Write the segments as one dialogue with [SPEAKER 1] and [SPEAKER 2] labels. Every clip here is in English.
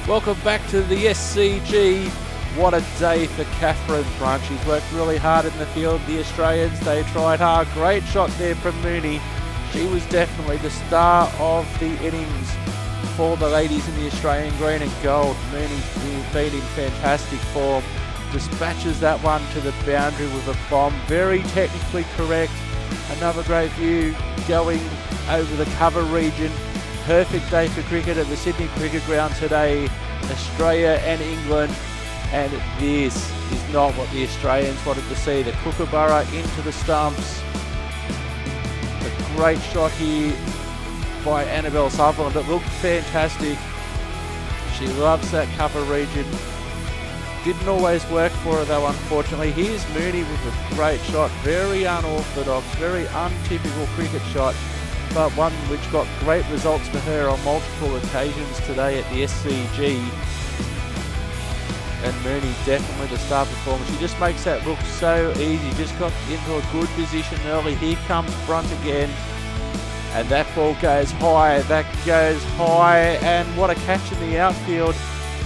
[SPEAKER 1] Welcome back to the SCG. What a day for Catherine Brunt. She's worked really hard in the field. The Australians, they tried hard. Great shot there from Mooney. She was definitely the star of the innings for the ladies in the Australian green and gold. Mooney been in fantastic form. Dispatches that one to the boundary with a bomb. Very technically correct. Another great view going over the cover region. Perfect day for cricket at the Sydney Cricket Ground today. Australia and England. And this is not what the Australians wanted to see. The Kookaburra into the stumps. A great shot here by Annabelle Sutherland. It looked fantastic. She loves that cover region. Didn't always work for her though, unfortunately. Here's Mooney with a great shot. Very unorthodox, very untypical cricket shot, but one which got great results for her on multiple occasions today at the SCG. And Mooney definitely the star performer. She just makes that look so easy. Just got into a good position early. Here comes Brunt again. And that ball goes high. That goes high. And what a catch in the outfield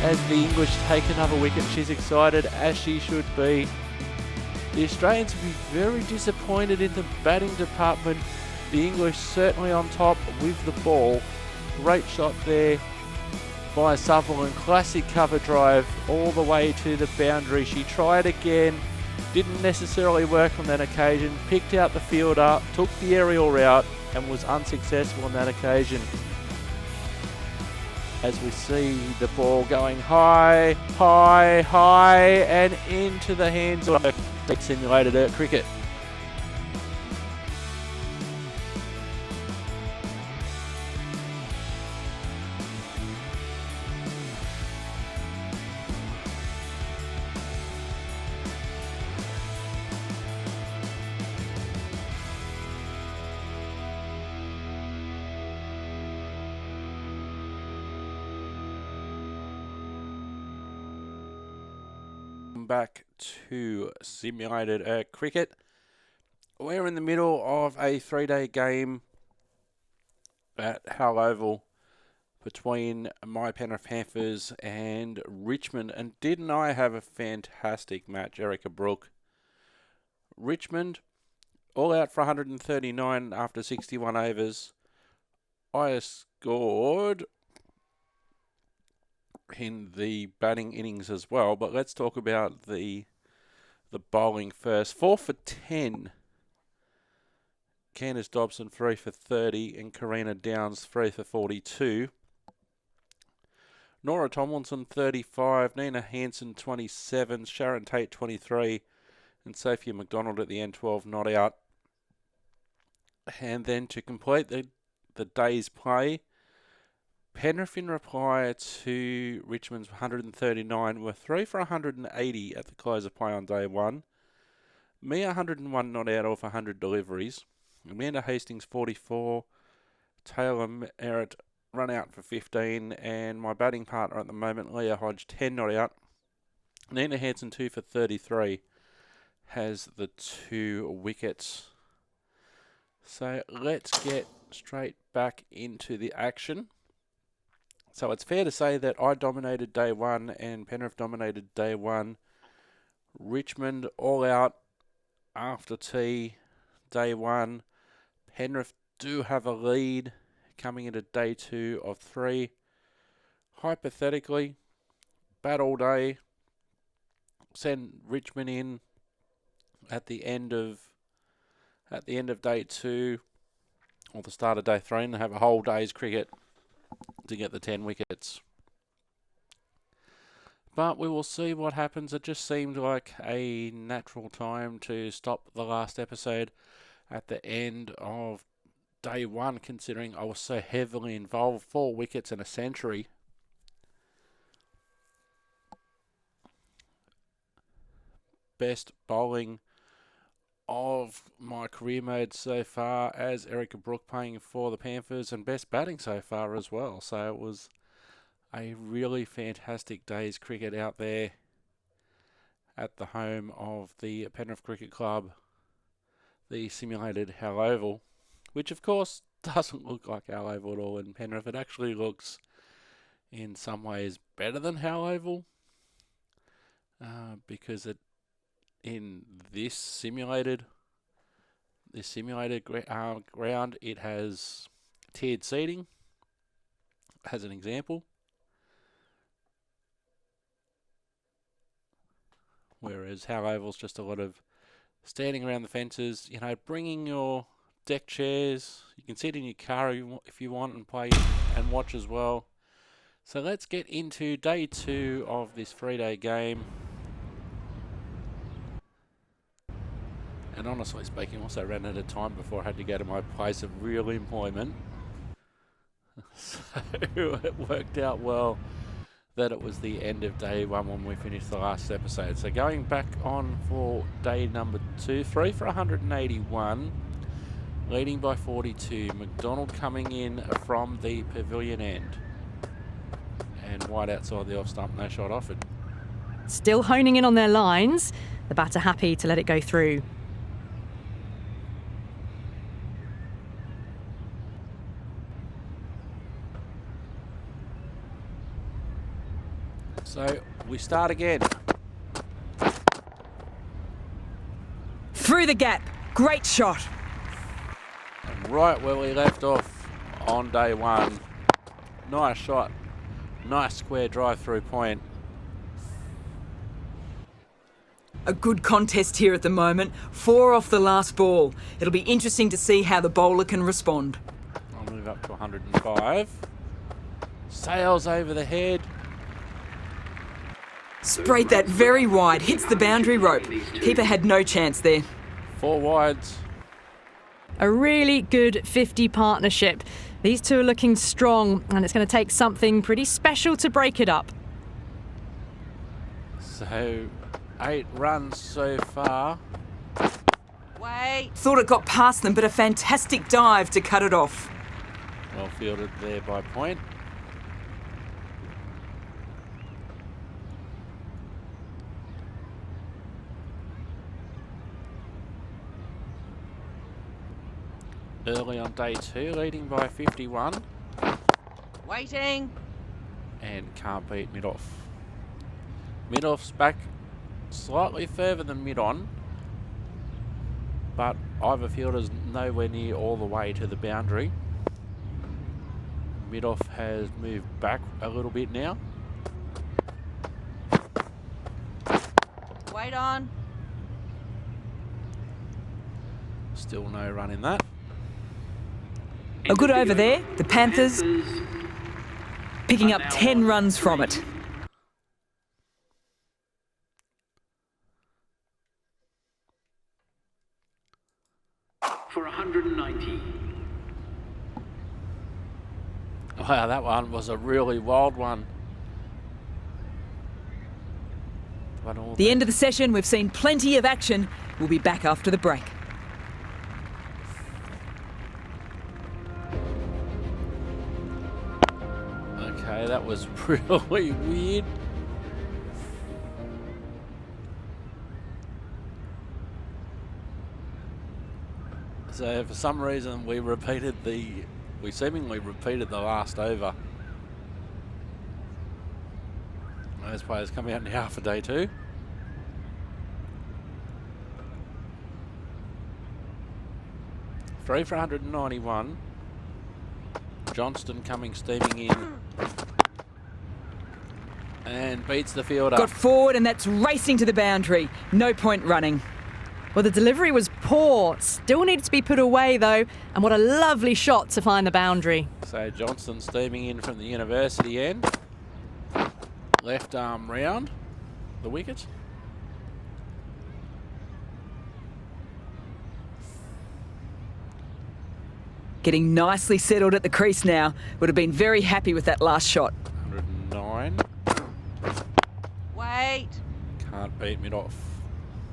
[SPEAKER 1] as the English take another wicket. She's excited, as she should be. The Australians will be very disappointed in the batting department. The English certainly on top with the ball. Great shot there by Sutherland. Classic cover drive all the way to the boundary. She tried again. Didn't necessarily work on that occasion. Picked out the fielder, took the aerial route and was unsuccessful on that occasion. As we see the ball going high, high, high and into the hands of simulated Earth cricket. Back to simulated cricket. We're in the middle of a 3-day game at Hull Oval between my Penrith Panthers and Richmond. And didn't I have a fantastic match, Erica Brooke? Richmond all out for 139 after 61 overs. I scored in the batting innings as well, but let's talk about the bowling first. 4 for 10. Candice Dobson 3 for 30 and Karina Downs 3 for 42. Nora Tomlinson 35, Nina Hansen 27, Sharon Tate 23 and Sophia McDonald at the end 12 not out. And then to complete the day's play, Penrith in reply to Richmond's 139 were 3 for 180 at the close of play on day one. Me 101 not out off 100 deliveries. Amanda Hastings 44. Taylor Merritt run out for 15. And my batting partner at the moment, Leah Hodge, 10 not out. Nina Hansen 2 for 33 has the 2 wickets. So let's get straight back into the action. So it's fair to say that I dominated day one and Penrith dominated day one. Richmond all out after tea day one. Penrith do have a lead coming into day 2 of 3. Hypothetically, bat all day. Send Richmond in at the end of day 2 or the start of day 3 and have a whole day's cricket to get the 10 wickets. But we will see what happens. It just seemed like a natural time to stop the last episode at the end of day 1, considering I was so heavily involved. 4 wickets and a century. Best bowling of my career mode so far as Erica Brooke playing for the Panthers, and best batting so far as well. So it was a really fantastic day's cricket out there at the home of the Penrith Cricket Club, the simulated Hal Oval, which of course doesn't look like Hal Oval at all in Penrith. It actually looks in some ways better than Hal Oval, because in this simulated ground, it has tiered seating as an example, whereas Hal Oval's just a lot of standing around the fences, bringing your deck chairs. You can sit in your car if you want and play and watch as well. So let's get into day 2 of this 3-day game. And honestly speaking, also ran out of time before I had to go to my place of real employment. So it worked out well that it was the end of day 1 when we finished the last episode. So going back on for day number 2, 3 for 181, leading by 42. McDonald coming in from the pavilion end. And wide outside the off stump, no shot offered.
[SPEAKER 2] Still honing in on their lines. The batter happy to let it go through.
[SPEAKER 1] So we start again.
[SPEAKER 3] Through the gap. Great shot.
[SPEAKER 1] And right where we left off on day 1. Nice shot. Nice square drive through point.
[SPEAKER 3] A good contest here at the moment. 4 off the last ball. It'll be interesting to see how the bowler can respond.
[SPEAKER 1] I'll move up to 105. Sails over the head.
[SPEAKER 3] Sprayed that very wide. Hits the boundary rope. Keeper had no chance there.
[SPEAKER 1] 4 wides.
[SPEAKER 2] A really good 50 partnership. These two are looking strong, and it's going to take something pretty special to break it up.
[SPEAKER 1] So 8 runs so far.
[SPEAKER 3] Wait. Thought it got past them, but a fantastic dive to cut it off.
[SPEAKER 1] Well fielded there by Point. Early on day 2, leading by 51.
[SPEAKER 3] Waiting.
[SPEAKER 1] And can't beat mid-off. Mid-off's back slightly further than mid-on, but either fielder's nowhere near all the way to the boundary. Mid-off has moved back a little bit now.
[SPEAKER 3] Wait on.
[SPEAKER 1] Still no run in that.
[SPEAKER 3] A good over there. The Panthers picking up 10 runs from it.
[SPEAKER 4] For 190.
[SPEAKER 1] Wow, that one was a really wild one.
[SPEAKER 3] The end of the session, we've seen plenty of action. We'll be back after the break.
[SPEAKER 1] Okay, that was really weird. So for some reason we seemingly repeated the last over. Those players come out now for day 2. Three for 191. Johnston coming steaming in and beats the fielder.
[SPEAKER 3] Got forward, and that's racing to the boundary. No point running.
[SPEAKER 2] Well, the delivery was poor. Still needed to be put away, though. And what a lovely shot to find the boundary.
[SPEAKER 1] So Johnston steaming in from the university end. Left arm round the wicket.
[SPEAKER 3] Getting nicely settled at the crease now. Would have been very happy with that last shot.
[SPEAKER 1] 109.
[SPEAKER 3] Wait.
[SPEAKER 1] Can't beat mid-off.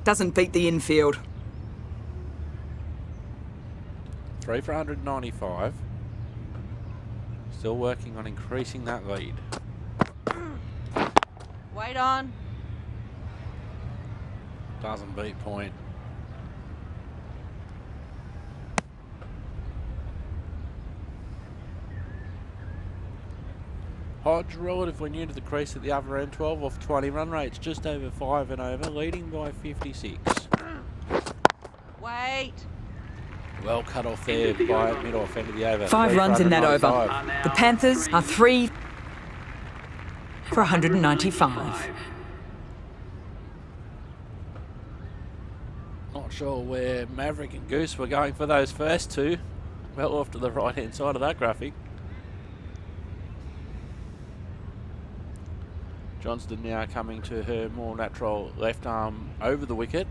[SPEAKER 3] Doesn't beat the infield.
[SPEAKER 1] 3 for 195. Still working on increasing that lead.
[SPEAKER 2] Wait on.
[SPEAKER 1] Doesn't beat point. Hodge relatively new to the crease at the other end, 12 off 20. Run rates just over 5 and over, leading by 56.
[SPEAKER 2] Wait.
[SPEAKER 1] Well cut off there by mid-off end of the over.
[SPEAKER 3] 5 runs in that over.
[SPEAKER 1] 195.
[SPEAKER 3] The Panthers are 3 for 195.
[SPEAKER 1] Not sure where Maverick and Goose were going for those first two. Well off to the right-hand side of that graphic. Johnston now coming to her more natural left arm over the wicket.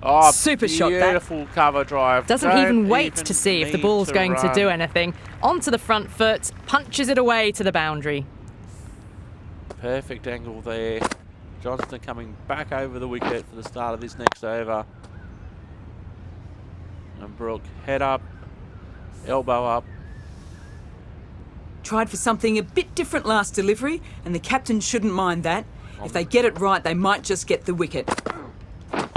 [SPEAKER 1] Oh,
[SPEAKER 2] Super shot that.
[SPEAKER 1] beautiful cover drive.
[SPEAKER 2] Doesn't
[SPEAKER 1] Don't
[SPEAKER 2] even wait
[SPEAKER 1] even
[SPEAKER 2] to see if the
[SPEAKER 1] need
[SPEAKER 2] ball's going
[SPEAKER 1] run.
[SPEAKER 2] to do anything. Onto the front foot, punches it away to the boundary.
[SPEAKER 1] Perfect angle there. Johnston coming back over the wicket for the start of this next over. And Brook, head up, elbow up.
[SPEAKER 3] Tried for something a bit different last delivery, and the captain shouldn't mind that. If they get it right, they might just get the wicket.
[SPEAKER 1] And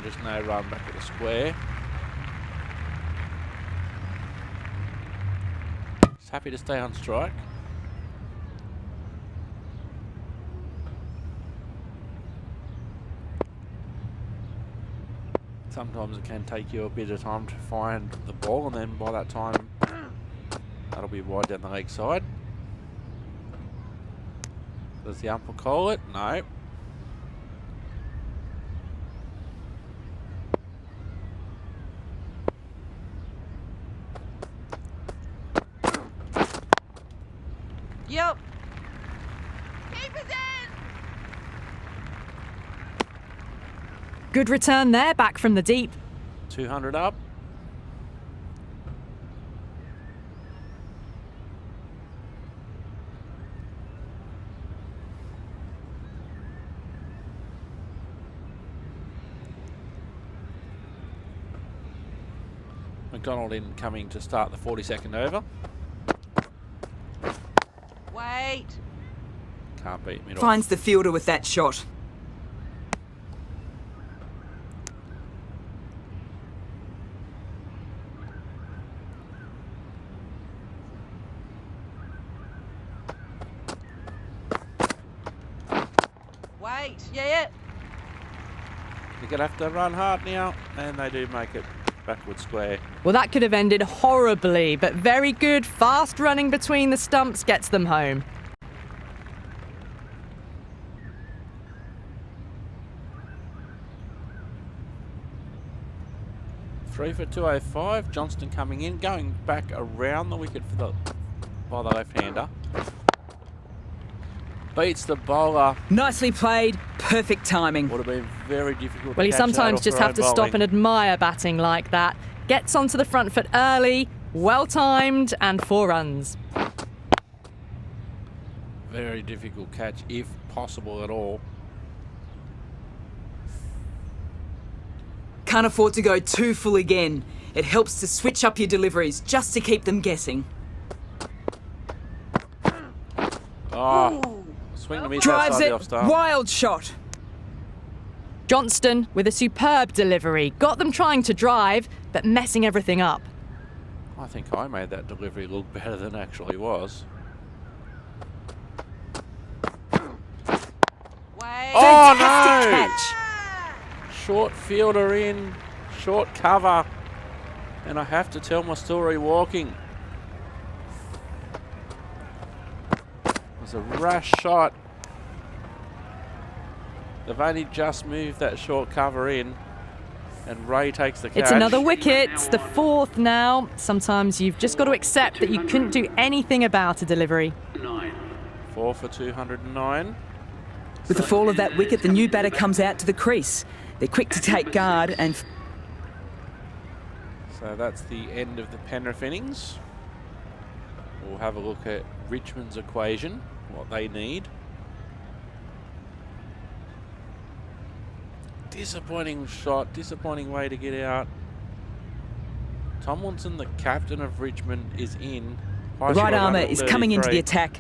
[SPEAKER 1] just no run back at the square. He's happy to stay on strike. Sometimes it can take you a bit of time to find the ball, and then by that time that'll be wide down the leg side. Does the umpire call it? No.
[SPEAKER 2] Yep. Keep it in. Good return there, back from the deep.
[SPEAKER 1] 200 up. McDonald in coming to start the 42nd over.
[SPEAKER 2] Wait.
[SPEAKER 1] Can't beat mid-off.
[SPEAKER 3] Finds the fielder with that shot.
[SPEAKER 2] Wait. Yeah.
[SPEAKER 1] You're going to have to run hard now, and they do make it backward square.
[SPEAKER 2] Well, that could have ended horribly, but very good. Fast running between the stumps gets them home.
[SPEAKER 1] Three for 205. Johnston coming in, going back around the wicket for by the left-hander. Beats the bowler.
[SPEAKER 3] Nicely played, perfect timing.
[SPEAKER 1] Would have been very difficult.
[SPEAKER 2] Well, you
[SPEAKER 1] to catch that
[SPEAKER 2] sometimes
[SPEAKER 1] off
[SPEAKER 2] just
[SPEAKER 1] her
[SPEAKER 2] have
[SPEAKER 1] own
[SPEAKER 2] to stop
[SPEAKER 1] bowling.
[SPEAKER 2] and admire batting like that. Gets onto the front foot early, well timed, and 4 runs.
[SPEAKER 1] Very difficult catch, if possible at all.
[SPEAKER 3] Can't afford to go too full again. It helps to switch up your deliveries just to keep them guessing.
[SPEAKER 1] Oh, swing and miss
[SPEAKER 3] Drives
[SPEAKER 1] outside the
[SPEAKER 3] it,
[SPEAKER 1] off stump.
[SPEAKER 3] wild shot.
[SPEAKER 2] Johnston with a superb delivery. Got them trying to drive, but messing everything up.
[SPEAKER 1] I think I made that delivery look better than it actually was. Oh
[SPEAKER 3] Fantastic
[SPEAKER 1] no!
[SPEAKER 3] catch.
[SPEAKER 1] Short fielder in, short cover, and I have to tell my story walking. It was a rash shot. They've only just moved that short cover in, and Ray takes the catch.
[SPEAKER 2] It's another wicket, it's the 4th now. Sometimes you've just got to accept that you couldn't do anything about a delivery.
[SPEAKER 4] 9.
[SPEAKER 1] 4 for 209.
[SPEAKER 3] With the fall of that wicket, the new batter comes out to the crease. They're quick to take guard and...
[SPEAKER 1] So that's the end of the Penrith innings. We'll have a look at Richmond's equation, what they need. Disappointing shot, disappointing way to get out. Tomlinson, the captain of Richmond, is in.
[SPEAKER 3] The right armour is coming into the attack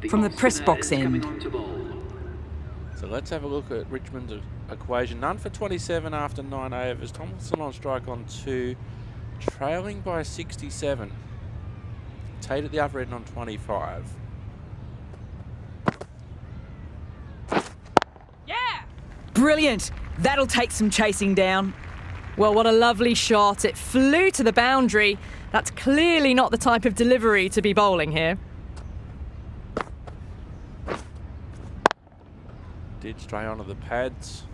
[SPEAKER 3] from the press box end.
[SPEAKER 1] So let's have a look at Richmond's equation. None for 27 after 9 overs. Tomlinson on strike on 2, trailing by 67. Tate at the upper end on 25.
[SPEAKER 3] Yeah! Brilliant! That'll take some chasing down.
[SPEAKER 2] Well, what a lovely shot. It flew to the boundary. That's clearly not the type of delivery to be bowling here.
[SPEAKER 1] Did stray onto the pads.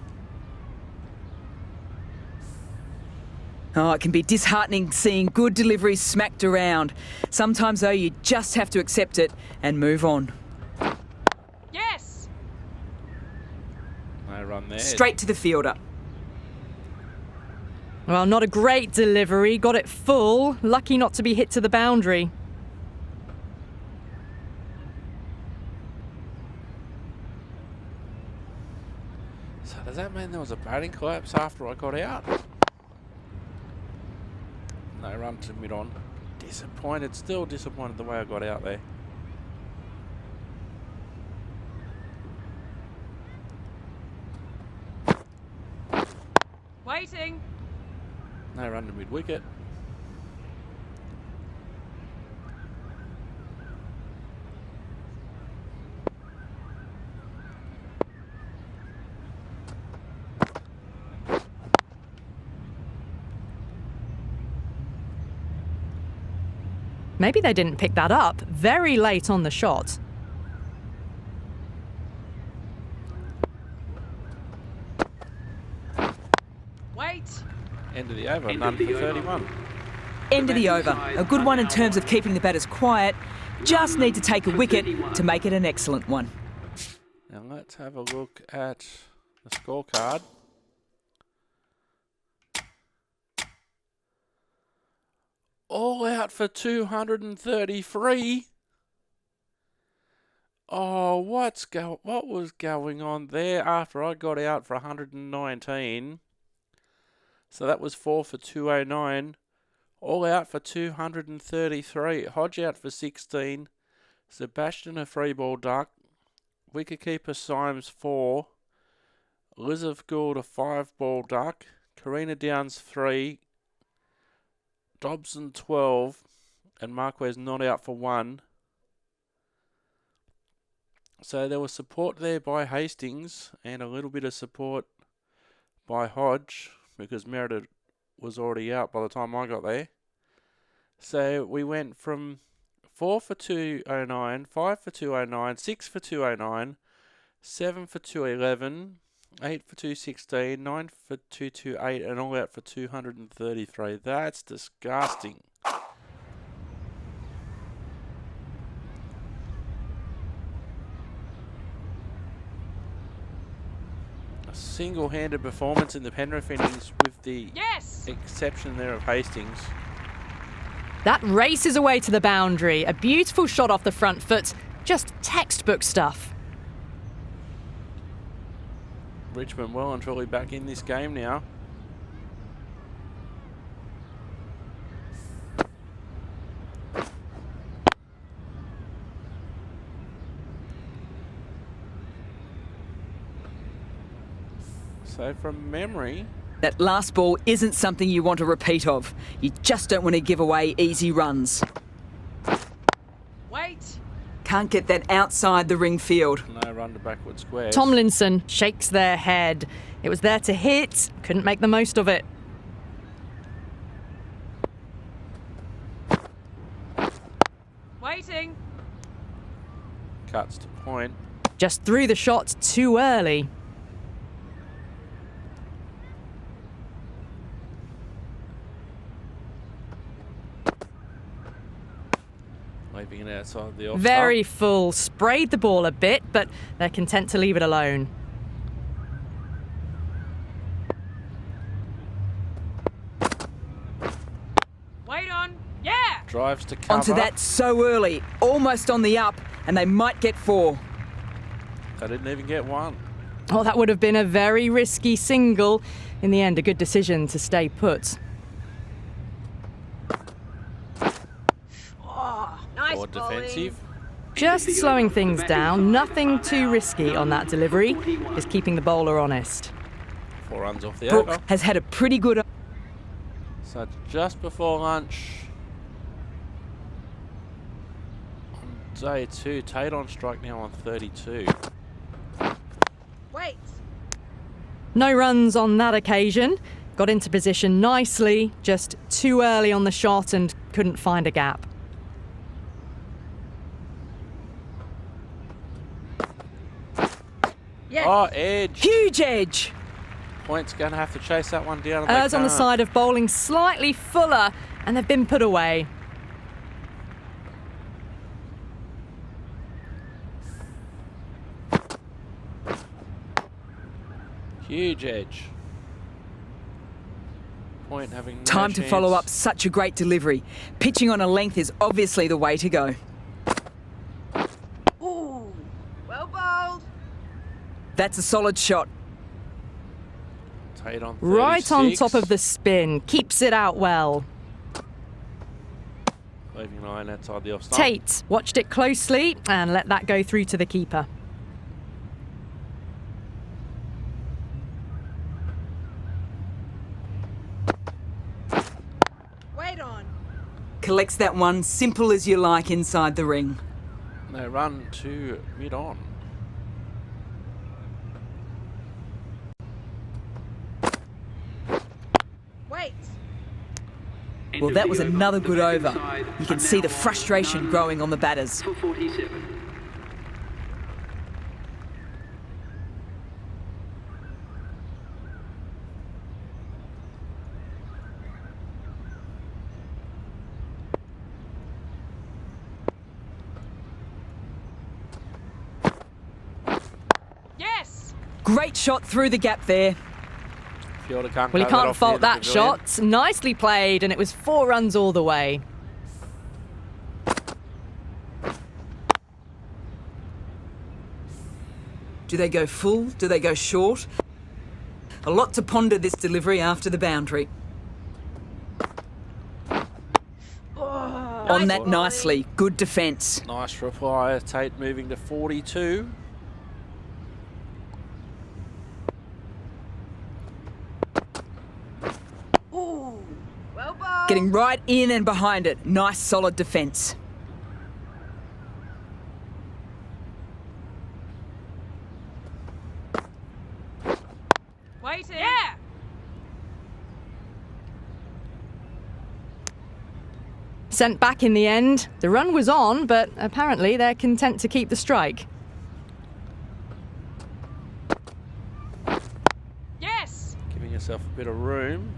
[SPEAKER 3] Oh, it can be disheartening seeing good deliveries smacked around. Sometimes, though, you just have to accept it and move on.
[SPEAKER 2] Yes!
[SPEAKER 1] No run there.
[SPEAKER 3] Straight to the fielder.
[SPEAKER 2] Well, not a great delivery. Got it full. Lucky not to be hit to the boundary.
[SPEAKER 1] So does that mean there was a batting collapse after I got out? No run to mid-on. Disappointed, still disappointed the way I got out there.
[SPEAKER 2] Waiting.
[SPEAKER 1] No run to mid-wicket.
[SPEAKER 2] Maybe they didn't pick that up. Very late on the shot.
[SPEAKER 4] Wait.
[SPEAKER 1] End of the over,
[SPEAKER 4] End
[SPEAKER 1] none
[SPEAKER 4] of the
[SPEAKER 1] for
[SPEAKER 4] over.
[SPEAKER 1] 31.
[SPEAKER 3] End of the over. A good one in terms of keeping the batters quiet. Just need to take a wicket to make it an excellent one.
[SPEAKER 1] Now let's have a look at the scorecard. All out for 233. Oh, what was going on there after I got out for 119? So that was 4 for 209. All out for 233. Hodge out for 16. Sebastian a free ball duck. Wicketkeeper Symes 4. Elizabeth Gould a 5-ball duck. Karina Downs 3. Dobson 12. And Marquez not out for 1. So there was support there by Hastings and a little bit of support by Hodge because Meredith was already out by the time I got there. So we went from 4 for 209, 5 for 209, 6 for 209, 7 for 211, 8 for 216, 9 for 228 and all out for 233. That's disgusting. Single-handed performance in the Penrith innings with the exception there of Hastings.
[SPEAKER 2] That races away to the boundary. A beautiful shot off the front foot. Just textbook stuff.
[SPEAKER 1] Richmond well and truly back in this game now. So from memory,
[SPEAKER 3] that last ball isn't something you want a repeat of. You just don't want to give away easy runs.
[SPEAKER 4] Wait.
[SPEAKER 3] Can't get that outside the ring field.
[SPEAKER 1] no run to backward squares.
[SPEAKER 2] Tomlinson shakes their head. It was there to hit, couldn't make the most of it.
[SPEAKER 4] Waiting.
[SPEAKER 1] Cuts to point.
[SPEAKER 2] Just threw the shot too early.
[SPEAKER 1] Leaving it outside the off
[SPEAKER 2] Very full. Sprayed the ball a bit, but they're content to leave it alone.
[SPEAKER 4] Wait on. Yeah.
[SPEAKER 1] Drives to cover.
[SPEAKER 3] Onto that so early. Almost on the up, and they might get 4.
[SPEAKER 1] They didn't even get 1.
[SPEAKER 2] Oh, that would have been a very risky single. In the end, a good decision to stay put.
[SPEAKER 4] Nice
[SPEAKER 1] Or defensive.
[SPEAKER 2] Just slowing things down, nothing too risky on that delivery, just keeping the bowler honest.
[SPEAKER 1] 4 runs off the
[SPEAKER 3] Brook
[SPEAKER 1] over.
[SPEAKER 3] has had a pretty good...
[SPEAKER 1] So just before lunch on day 2, Tate on strike now on 32.
[SPEAKER 4] Wait.
[SPEAKER 2] No runs on that occasion. Got into position nicely, just too early on the shot and couldn't find a gap.
[SPEAKER 4] Yes.
[SPEAKER 1] Oh, edge.
[SPEAKER 3] Huge edge!
[SPEAKER 1] Point's going to have to chase that one down. And they
[SPEAKER 2] Ers on the
[SPEAKER 1] can't.
[SPEAKER 2] side of bowling slightly fuller, and they've been put away.
[SPEAKER 1] Huge edge. Point having no
[SPEAKER 3] Time to follow
[SPEAKER 1] chance.
[SPEAKER 3] up such a great delivery. Pitching on a length is obviously the way to go.
[SPEAKER 4] Ooh. Well bowled.
[SPEAKER 3] That's a solid shot.
[SPEAKER 1] Tate on 36.
[SPEAKER 2] Right on top of the spin, keeps it out well.
[SPEAKER 1] Leaving line outside the off stump.
[SPEAKER 2] Tate watched it closely and let that go through to the keeper.
[SPEAKER 4] Wait on.
[SPEAKER 3] Collects that one, simple as you like inside the ring.
[SPEAKER 1] They run to mid-on.
[SPEAKER 4] Wait.
[SPEAKER 3] Well, that was another good over. You can see the frustration growing on the batters.
[SPEAKER 5] For 47.
[SPEAKER 4] Yes.
[SPEAKER 3] Great shot through the gap there.
[SPEAKER 1] Fielder can't
[SPEAKER 2] Well,
[SPEAKER 1] cut
[SPEAKER 2] you
[SPEAKER 1] that
[SPEAKER 2] can't
[SPEAKER 1] off
[SPEAKER 2] fault
[SPEAKER 1] near the
[SPEAKER 2] that
[SPEAKER 1] pavilion.
[SPEAKER 2] shot. Nicely played, and it was 4 runs all the way.
[SPEAKER 3] Do they go full? Do they go short? A lot to ponder this delivery after the boundary. On that nicely. Good defence.
[SPEAKER 1] Nice reply. Tate moving to 42.
[SPEAKER 4] Ooh. Well bowled.
[SPEAKER 3] Getting right in and behind it. Nice solid defence.
[SPEAKER 4] Waiting. Yeah.
[SPEAKER 2] Sent back in the end. The run was on, but apparently they're content to keep the strike.
[SPEAKER 4] Yes.
[SPEAKER 1] Giving yourself a bit of room.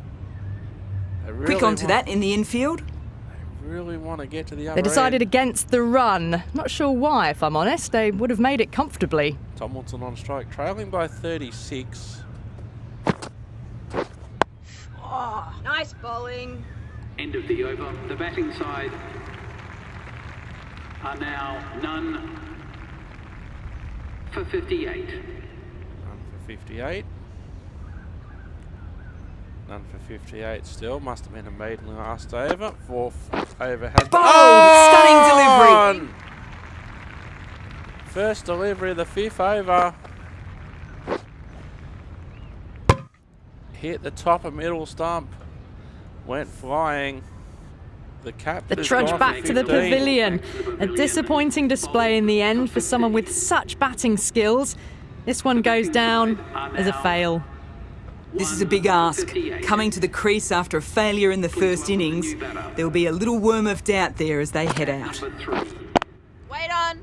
[SPEAKER 1] They really
[SPEAKER 3] Quick onto
[SPEAKER 1] want-
[SPEAKER 3] that in the infield.
[SPEAKER 1] They really want to get to the other
[SPEAKER 2] They decided
[SPEAKER 1] end.
[SPEAKER 2] against the run. Not sure why, if I'm honest. They would have made it comfortably.
[SPEAKER 1] Tomlinson on strike, trailing by 36.
[SPEAKER 4] Oh, nice bowling.
[SPEAKER 5] End of the over. The batting side are now none for 58.
[SPEAKER 1] None for 58. None for 58 still. Must have been a maiden last over. 4th over has
[SPEAKER 3] Stunning delivery.
[SPEAKER 1] First delivery of the 5th over. Hit the top of middle stump. Went flying. The cap.
[SPEAKER 2] The trudge back to the pavilion. A disappointing display in the end for someone with such batting skills. This one goes down as a fail.
[SPEAKER 3] This is a big ask. Coming to the crease after a failure in the first innings, there'll be a little worm of doubt there as they head out.
[SPEAKER 5] Number 3.
[SPEAKER 4] Wait on.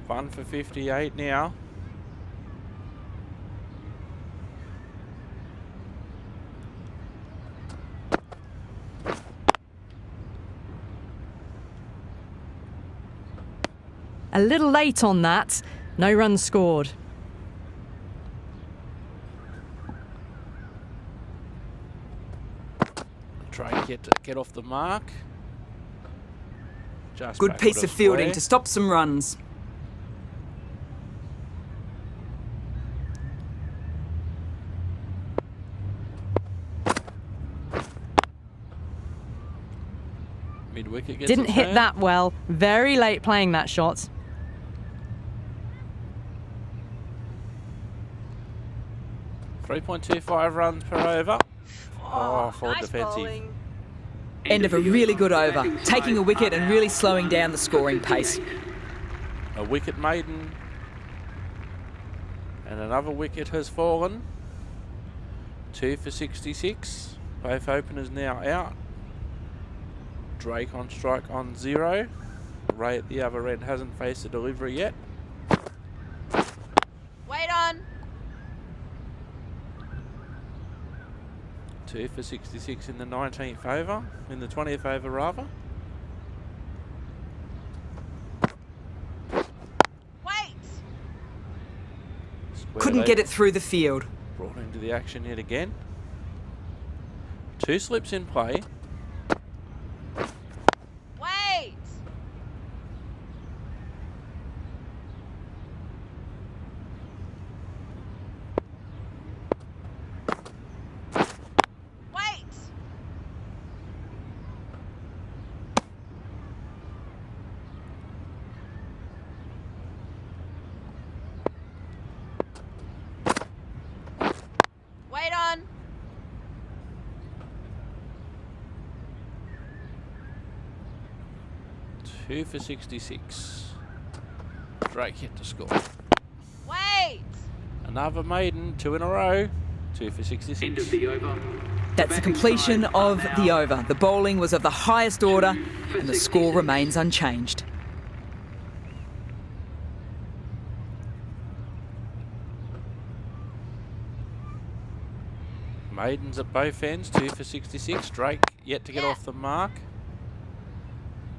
[SPEAKER 1] 1 for 58 now.
[SPEAKER 2] A little late on that. No runs scored.
[SPEAKER 1] Try and get off the mark. Just
[SPEAKER 3] Good
[SPEAKER 1] back
[SPEAKER 3] piece
[SPEAKER 1] would
[SPEAKER 3] of
[SPEAKER 1] have
[SPEAKER 3] fielding
[SPEAKER 1] flare.
[SPEAKER 3] to stop some runs.
[SPEAKER 1] Mid-wicket gets
[SPEAKER 2] Didn't
[SPEAKER 1] a
[SPEAKER 2] hit
[SPEAKER 1] turn.
[SPEAKER 2] that well. Very late playing that shot.
[SPEAKER 1] .25 runs per over. Oh, for
[SPEAKER 4] nice
[SPEAKER 1] defensive.
[SPEAKER 4] bowling.
[SPEAKER 3] End of a really good over, taking a wicket and really slowing down the scoring pace.
[SPEAKER 1] A wicket maiden. And another wicket has fallen. 2 for 66. Both openers now out. Drake on strike on 0. Ray at the other end hasn't faced a delivery yet.
[SPEAKER 4] Wait on.
[SPEAKER 1] 2 for 66 in the 19th over. In the 20th over rather.
[SPEAKER 4] Wait.
[SPEAKER 1] Square
[SPEAKER 3] Couldn't
[SPEAKER 1] leg
[SPEAKER 3] get it through the field.
[SPEAKER 1] brought into the action yet again. 2 slips in play.
[SPEAKER 4] Wait. Wait. Wait on.
[SPEAKER 1] Two for 66. Drake hit to score.
[SPEAKER 4] Wait.
[SPEAKER 1] Another maiden, 2 in a row. 2 for 66.
[SPEAKER 5] End of the over.
[SPEAKER 3] That's the completion of the over. The bowling was of the highest order and the score remains unchanged.
[SPEAKER 1] Maidens at both ends, 2 for 66. Drake yet to get
[SPEAKER 4] Yeah.
[SPEAKER 1] off the mark.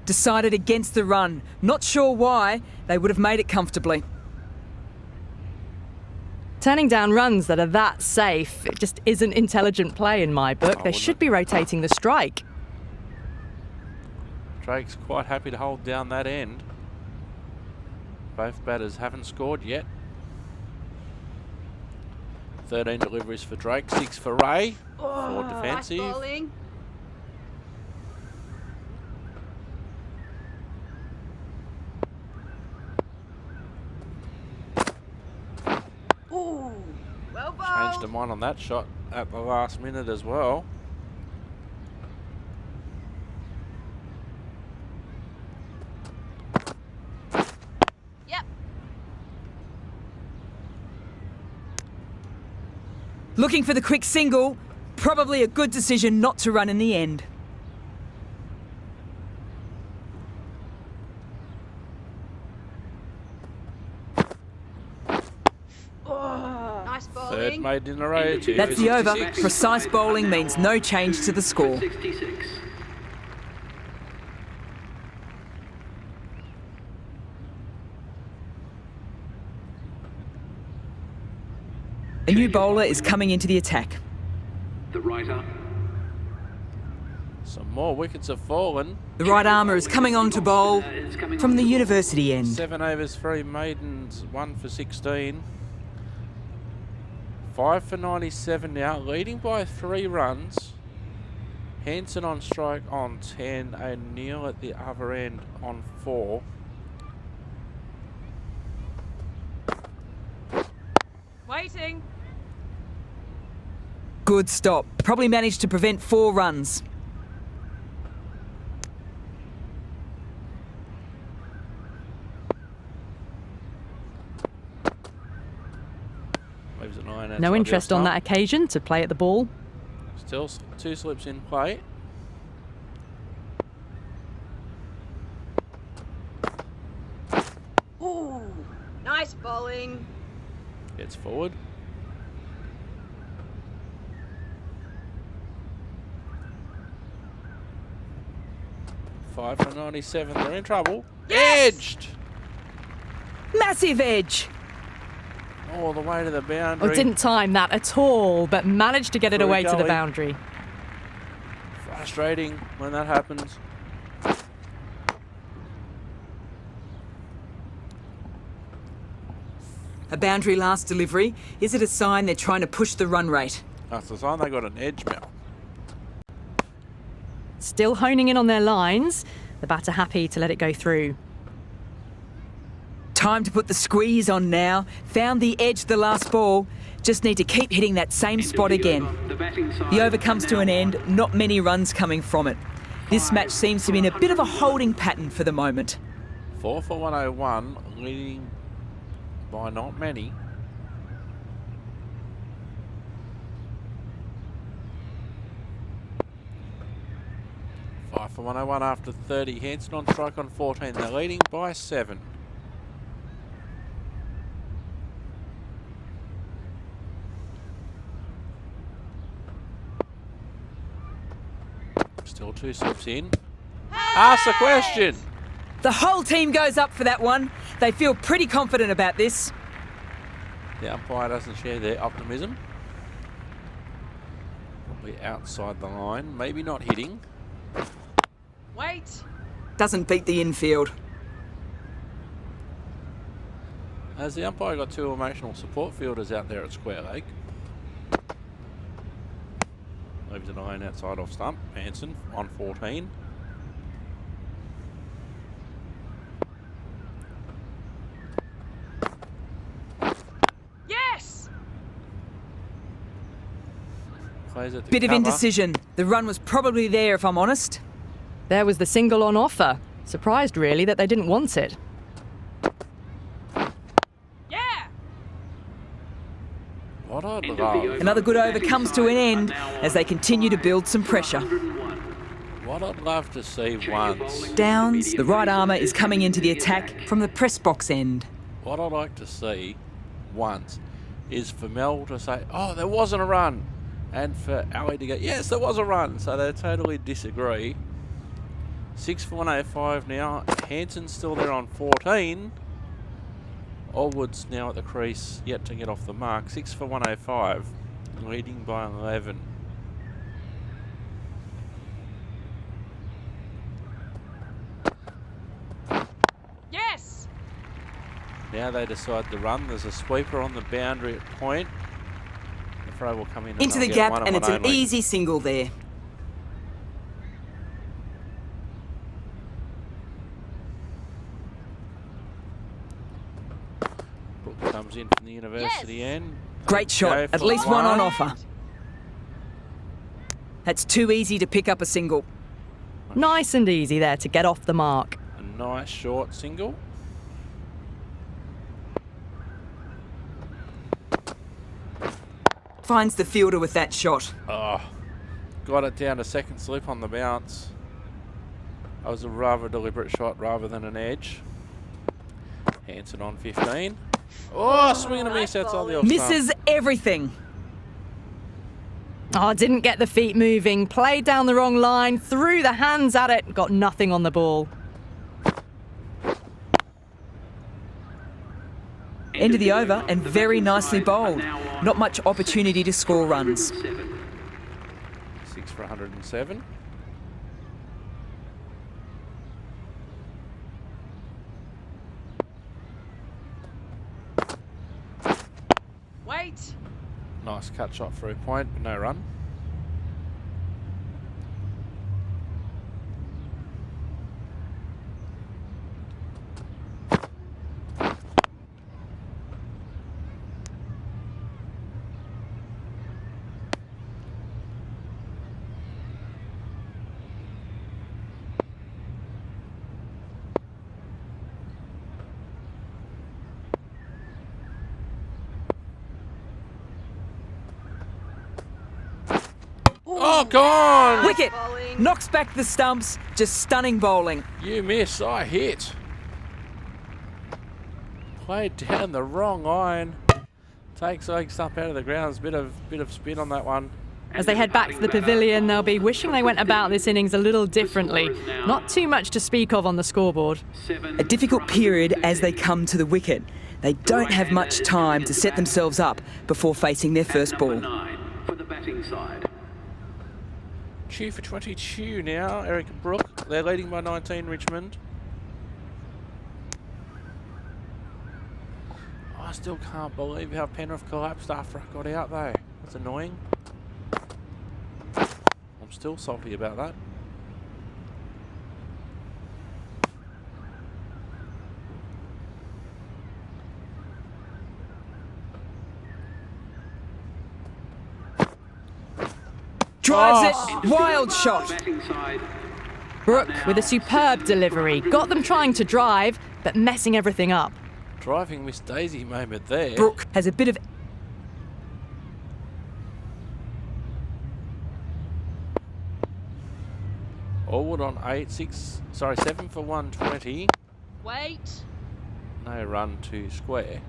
[SPEAKER 3] Decided against the run. Not sure why. They would have made it comfortably.
[SPEAKER 2] Turning down runs that are that safe, it just isn't intelligent play in my book. They
[SPEAKER 1] wouldn't
[SPEAKER 2] should
[SPEAKER 1] it?
[SPEAKER 2] be rotating the strike.
[SPEAKER 1] Drake's quite happy to hold down that end. Both batters haven't scored yet. 13 deliveries for Drake, 6 for Ray. 4
[SPEAKER 4] Nice
[SPEAKER 1] defensive.
[SPEAKER 4] bowling. Ooh. Well bowled.
[SPEAKER 1] Changed the mind on that shot at the last minute as well.
[SPEAKER 4] Yep.
[SPEAKER 3] Looking for the quick single. Probably a good decision not to run in the end.
[SPEAKER 4] Nice
[SPEAKER 1] Third
[SPEAKER 4] bowling.
[SPEAKER 1] maiden in a row, 2
[SPEAKER 3] That's
[SPEAKER 1] for
[SPEAKER 3] the over.
[SPEAKER 1] 66.
[SPEAKER 3] Precise bowling means no change to the score.
[SPEAKER 5] 66.
[SPEAKER 3] A new bowler is coming into the attack.
[SPEAKER 5] The right arm.
[SPEAKER 1] Some more wickets have fallen.
[SPEAKER 3] The right armour is coming on to bowl from the university end.
[SPEAKER 1] 7 overs, 3 maidens, 1 for 16. 5 for 97 now, leading by 3 runs. Hanson on strike on 10, O'Neill at the other end on 4.
[SPEAKER 4] Waiting.
[SPEAKER 3] Good stop. Probably managed to prevent 4 runs.
[SPEAKER 1] Leaves it 9
[SPEAKER 2] No interest on that occasion to play at the ball.
[SPEAKER 1] Still 2 slips in play.
[SPEAKER 4] Ooh. Nice bowling.
[SPEAKER 1] Gets forward. Five for 97. They're in trouble.
[SPEAKER 4] Yes!
[SPEAKER 1] Edged
[SPEAKER 3] Massive edge.
[SPEAKER 1] all the way to the boundary.
[SPEAKER 2] Oh, didn't time that at all, but managed to get it
[SPEAKER 1] Through
[SPEAKER 2] away to the
[SPEAKER 1] gully.
[SPEAKER 2] boundary.
[SPEAKER 1] Frustrating when that happens.
[SPEAKER 3] A boundary last delivery. Is it a sign they're trying to push the run rate?
[SPEAKER 1] That's the sign they got an edge, Mel.
[SPEAKER 2] still honing in on their lines. The batter happy to let it go through.
[SPEAKER 3] Time to put the squeeze on now. Found the edge the last ball. Just need to keep hitting that same spot again. The over comes to an end, not many runs coming from it. This match seems to be in a bit of a holding pattern for the moment.
[SPEAKER 1] 4 for 101, leading by not many. Five for 101 after 30. Hanson on strike on 14. They're leading by 7. Still 2 subs in. Ask the question.
[SPEAKER 3] The whole team goes up for that one. They feel pretty confident about this.
[SPEAKER 1] The umpire doesn't share their optimism. Probably outside the line, maybe not hitting.
[SPEAKER 4] Wait.
[SPEAKER 3] Doesn't beat the infield.
[SPEAKER 1] Has the umpire got 2 emotional support fielders out there at square leg? Leaves it alone outside off stump. Hanson on 14.
[SPEAKER 4] Yes.
[SPEAKER 1] Plays at the
[SPEAKER 3] Bit of
[SPEAKER 1] cover.
[SPEAKER 3] indecision. The run was probably there, if I'm honest.
[SPEAKER 2] There was the single on offer. Surprised, really, that they didn't want it.
[SPEAKER 4] Yeah.
[SPEAKER 1] What I'd love,
[SPEAKER 3] Another good over comes to an end as they continue to build some pressure.
[SPEAKER 1] what I'd love to see once,
[SPEAKER 3] Downs, the right armour is coming into the attack from the press box end.
[SPEAKER 1] what I'd like to see once is for Mel to say, oh, there wasn't a run. And for Ali to go, yes, there was a run. So they totally disagree. 6 for 105 now. Hanson's still there on 14. Allwood's now at the crease, yet to get off the mark. 6 for 105, leading by 11.
[SPEAKER 4] Yes.
[SPEAKER 1] Now they decide to run. There's a sweeper on the boundary at point. The throw will come in.
[SPEAKER 3] Into the
[SPEAKER 1] they'll get
[SPEAKER 3] gap,
[SPEAKER 1] one
[SPEAKER 3] and it's
[SPEAKER 1] one
[SPEAKER 3] an
[SPEAKER 1] only.
[SPEAKER 3] easy single there.
[SPEAKER 1] Brook comes in from the university end.
[SPEAKER 3] Great shot,
[SPEAKER 1] Go
[SPEAKER 3] at
[SPEAKER 1] for
[SPEAKER 3] least one on
[SPEAKER 1] one.
[SPEAKER 3] offer. That's too easy to pick up a single.
[SPEAKER 2] Nice and easy there to get off the mark.
[SPEAKER 1] A nice short single.
[SPEAKER 3] Finds the fielder with that shot.
[SPEAKER 1] Oh, got it down to second slip on the bounce. That was a rather deliberate shot rather than an edge. Hanson on 15. Oh, swing and a miss outside the off
[SPEAKER 3] Misses everything.
[SPEAKER 2] Oh, didn't get the feet moving. Played down the wrong line. Threw the hands at it. Got nothing on the ball.
[SPEAKER 3] End of the over and very nicely bowled. Not much opportunity to score runs.
[SPEAKER 1] 6 for 107.
[SPEAKER 4] Wait.
[SPEAKER 1] Nice cut shot through point, but no run. Oh, gone!
[SPEAKER 3] Wicket!
[SPEAKER 4] Bowling.
[SPEAKER 3] Knocks back the stumps. Just stunning bowling.
[SPEAKER 1] You miss, I hit. Played down the wrong iron. Takes leg stump out of the ground. There's a bit of spin on that one.
[SPEAKER 2] As they head back to the pavilion, they'll be wishing they went about this innings a little differently. Not too much to speak of on the scoreboard.
[SPEAKER 3] A difficult period as they come to the wicket. They don't have much time to set themselves up before facing their first ball.
[SPEAKER 5] 9 for the batting side.
[SPEAKER 1] 2 for 22 now, Erica Brooke. They're leading by 19, Richmond. I still can't believe how Penrith collapsed after I got out though. That's annoying. I'm still salty about that.
[SPEAKER 3] Drives
[SPEAKER 1] Oh.
[SPEAKER 3] it. Wild shot.
[SPEAKER 5] Batting side.
[SPEAKER 2] Brook with a superb delivery. Got them trying to drive, but messing everything up.
[SPEAKER 1] Driving Miss Daisy moment there.
[SPEAKER 3] Brook has a bit of...
[SPEAKER 1] Allwood on 7 for 120.
[SPEAKER 4] Wait.
[SPEAKER 1] No run to square.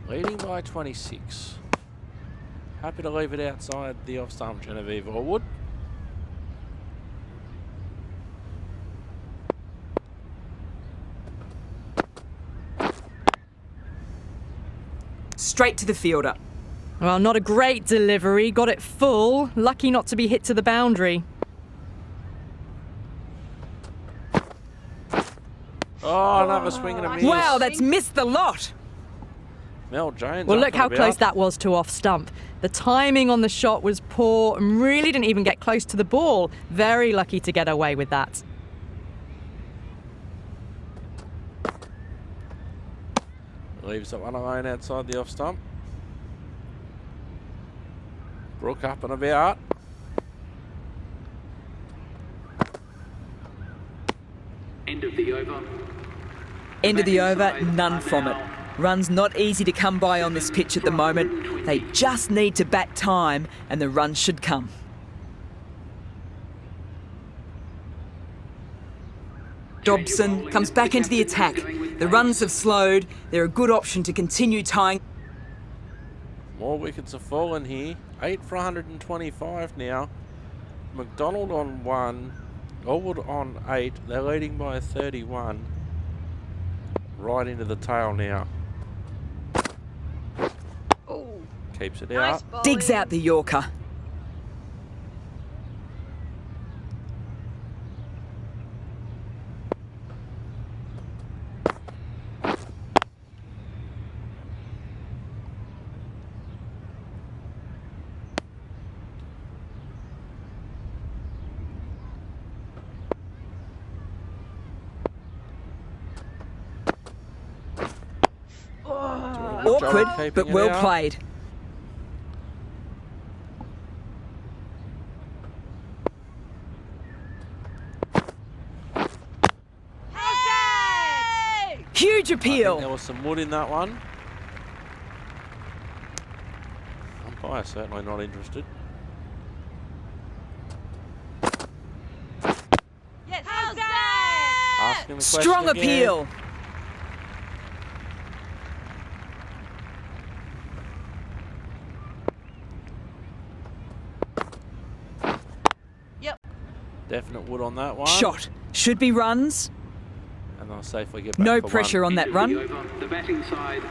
[SPEAKER 1] Leading by 26. Happy to leave it outside the off stump, Genevieve Allwood.
[SPEAKER 3] Straight to the fielder.
[SPEAKER 2] Well, not a great delivery. Got it full. Lucky not to be hit to the boundary.
[SPEAKER 1] Oh, another swing and a miss.
[SPEAKER 3] Wow, that's missed the lot.
[SPEAKER 1] Mel Jones.
[SPEAKER 2] Well,
[SPEAKER 1] up
[SPEAKER 2] look
[SPEAKER 1] and
[SPEAKER 2] how
[SPEAKER 1] about.
[SPEAKER 2] close that was to off stump. The timing on the shot was poor and really didn't even get close to the ball. Very lucky to get away with that.
[SPEAKER 1] Leaves it one alone outside the off stump. Brook up and about.
[SPEAKER 5] End of the over.
[SPEAKER 3] End of the over, none from it. Runs not easy to come by on this pitch at the moment. They just need to bat time and the runs should come. Dobson comes back into the attack. The runs have slowed. They're a good option to continue tying.
[SPEAKER 1] More wickets have fallen here. 8 for 125 now. McDonald on 1. Allwood on 8. They're leading by 31. Right into the tail now.
[SPEAKER 4] Oh,
[SPEAKER 1] Keeps it
[SPEAKER 4] nice
[SPEAKER 1] out.
[SPEAKER 4] bowling.
[SPEAKER 3] Digs out the Yorker.
[SPEAKER 1] Good job
[SPEAKER 3] Awkward,
[SPEAKER 1] of keeping
[SPEAKER 3] but
[SPEAKER 1] it
[SPEAKER 3] well
[SPEAKER 1] out.
[SPEAKER 3] played.
[SPEAKER 4] Hey!
[SPEAKER 3] Huge
[SPEAKER 1] I think
[SPEAKER 3] appeal.
[SPEAKER 1] there was some wood in that one. Umpire certainly not interested.
[SPEAKER 4] Yes, how's that?
[SPEAKER 1] Asking the question
[SPEAKER 3] Strong
[SPEAKER 1] again.
[SPEAKER 3] appeal.
[SPEAKER 4] Yep.
[SPEAKER 1] Definite wood on that one.
[SPEAKER 3] Shot. Should be runs.
[SPEAKER 1] And they'll safely get back
[SPEAKER 3] No
[SPEAKER 1] for
[SPEAKER 3] pressure
[SPEAKER 1] one.
[SPEAKER 3] on that
[SPEAKER 5] End of the
[SPEAKER 3] run.
[SPEAKER 5] over. The batting side.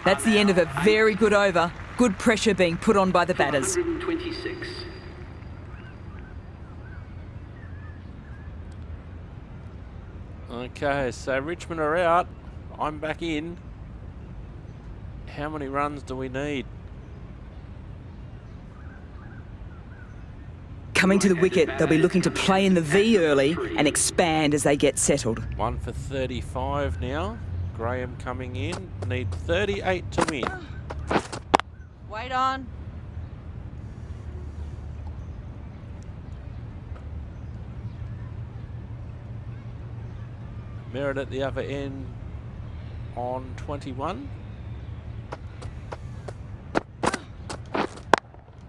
[SPEAKER 3] That's the end of a very good over. Good pressure being put on by the batters.
[SPEAKER 5] 126.
[SPEAKER 1] Okay, so Richmond are out. I'm back in. How many runs do we need?
[SPEAKER 3] Coming to the wicket, they'll be looking to play in the V early and expand as they get settled.
[SPEAKER 1] 1 for 35 now. Graham coming in. Need 38 to win.
[SPEAKER 4] Wait on.
[SPEAKER 1] Merritt at the other end on 21.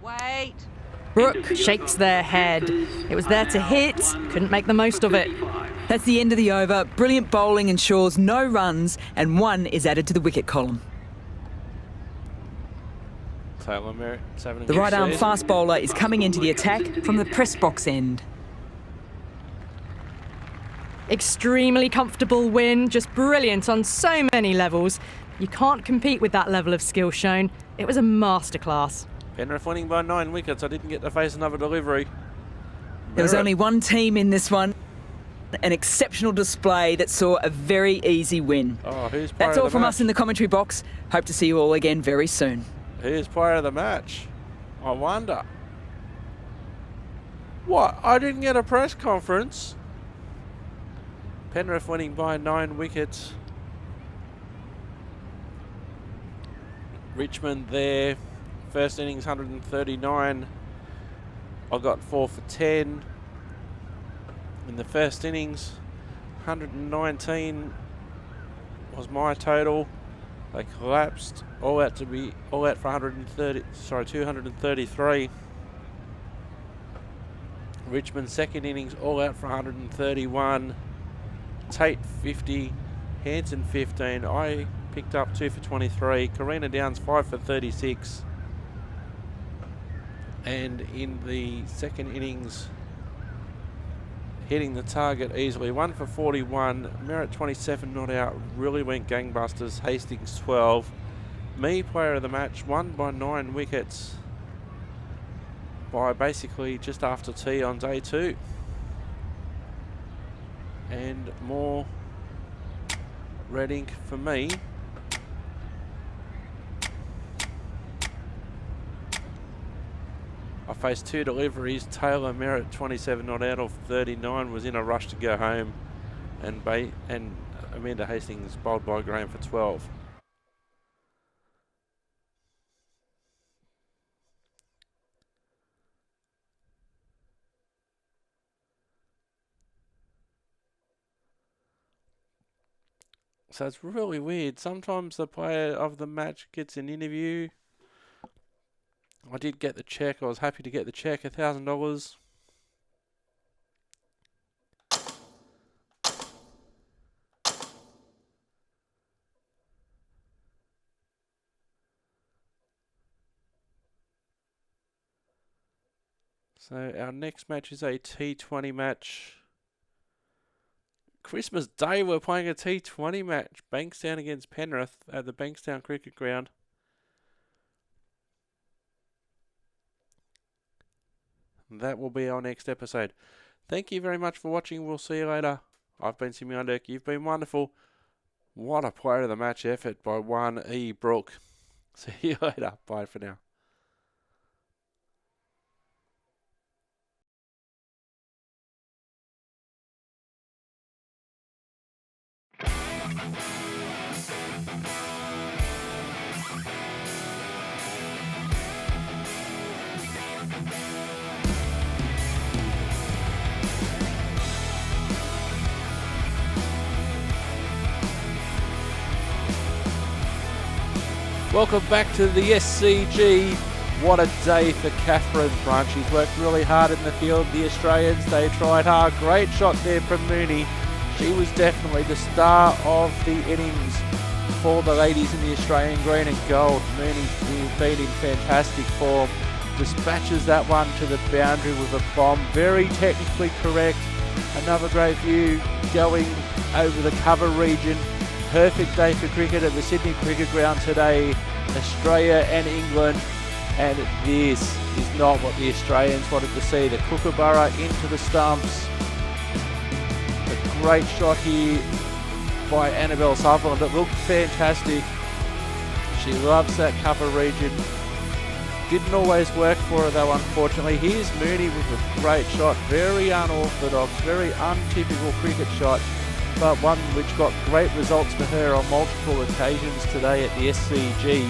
[SPEAKER 4] Wait.
[SPEAKER 2] Brook shakes their head. It was there to hit, couldn't make the most of it.
[SPEAKER 3] That's the end of the over. Brilliant bowling ensures no runs and one is added to the wicket column.
[SPEAKER 1] Taylor Merritt having a
[SPEAKER 3] The
[SPEAKER 1] good
[SPEAKER 3] right arm
[SPEAKER 1] season.
[SPEAKER 3] fast bowler is coming into the attack from the press box end.
[SPEAKER 2] Extremely comfortable win, just brilliant on so many levels. You can't compete with that level of skill shown. It was a masterclass.
[SPEAKER 1] Penrith winning by 9 wickets. I didn't get to face another delivery.
[SPEAKER 3] There was
[SPEAKER 1] Merritt.
[SPEAKER 3] only one team in this one. An exceptional display that saw a very easy win.
[SPEAKER 1] Oh, who's player
[SPEAKER 3] That's
[SPEAKER 1] of
[SPEAKER 3] all
[SPEAKER 1] the
[SPEAKER 3] from
[SPEAKER 1] match?
[SPEAKER 3] us in the commentary box. Hope to see you all again very soon.
[SPEAKER 1] Who's player of the match? I wonder. What? I didn't get a press conference. Penrith winning by 9 wickets. Richmond there, first innings 139. I got 4 for 10 in the first innings. 119 was my total. They collapsed, all out for 233. Richmond second innings, all out for 131. Tate 50, Hanson 15. I picked up 2 for 23. Karina Downs 5 for 36. And in the second innings, hitting the target easily, 1 for 41. Merritt 27 not out, really went gangbusters. Hastings 12. Me player of the match, won by 9 wickets by basically just after tea on day 2. And more red ink for me. I faced 2 deliveries. Taylor Merritt 27 not out of 39 was in a rush to go home, and Amanda Hastings bowled by Graham for 12. So it's really weird. Sometimes the player of the match gets an interview. I did get the check. I was happy to get the check, $1,000. So our next match is a T20 match. Christmas Day we're playing a T20 match. Bankstown against Penrith at the Bankstown Cricket Ground. That will be our next episode. Thank you very much for watching. We'll see you later. I've been Simi Dirk. You've been wonderful. What a player of the match effort by one E. Brook. See you later. Bye for now. Welcome back to the SCG. What a day for Catherine Brunt. She's worked really hard in the field. The Australians, they tried hard. Great shot there from Mooney. She was definitely the star of the innings for the ladies in the Australian green and gold. Mooney's been in fantastic form. Dispatches that one to the boundary with a bomb. Very technically correct. Another great view going over the cover region. Perfect day for cricket at the Sydney Cricket Ground today. Australia and England, and this is not what the Australians wanted to see. The Kookaburra into the stumps. A great shot here by Annabelle Sutherland. It looked fantastic. She loves that cover region. Didn't always work for her though, unfortunately. Here's Mooney with a great shot. Very unorthodox, very untypical cricket shot, but one which got great results for her on multiple occasions today at the SCG.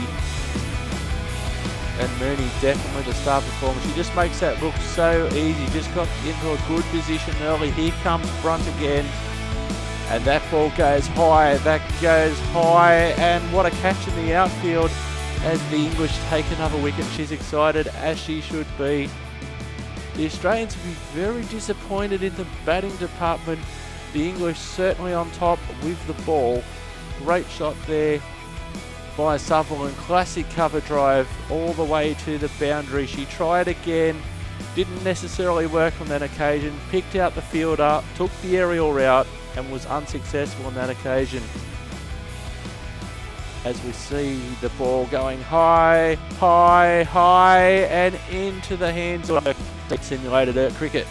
[SPEAKER 1] And Mooney definitely the star performer. She just makes that look so easy. Just got into a good position early. Here comes Brunt again. And that ball goes high. That goes high. And what a catch in the outfield as the English take another wicket. She's excited, as she should be. The Australians will be very disappointed in the batting department. The English certainly on top with the ball. Great shot there by Sutherland. Classic cover drive all the way to the boundary. She tried again. Didn't necessarily work on that occasion. Picked out the fielder, took the aerial route and was unsuccessful on that occasion. As we see the ball going high, high, high and into the hands of simulated cricket.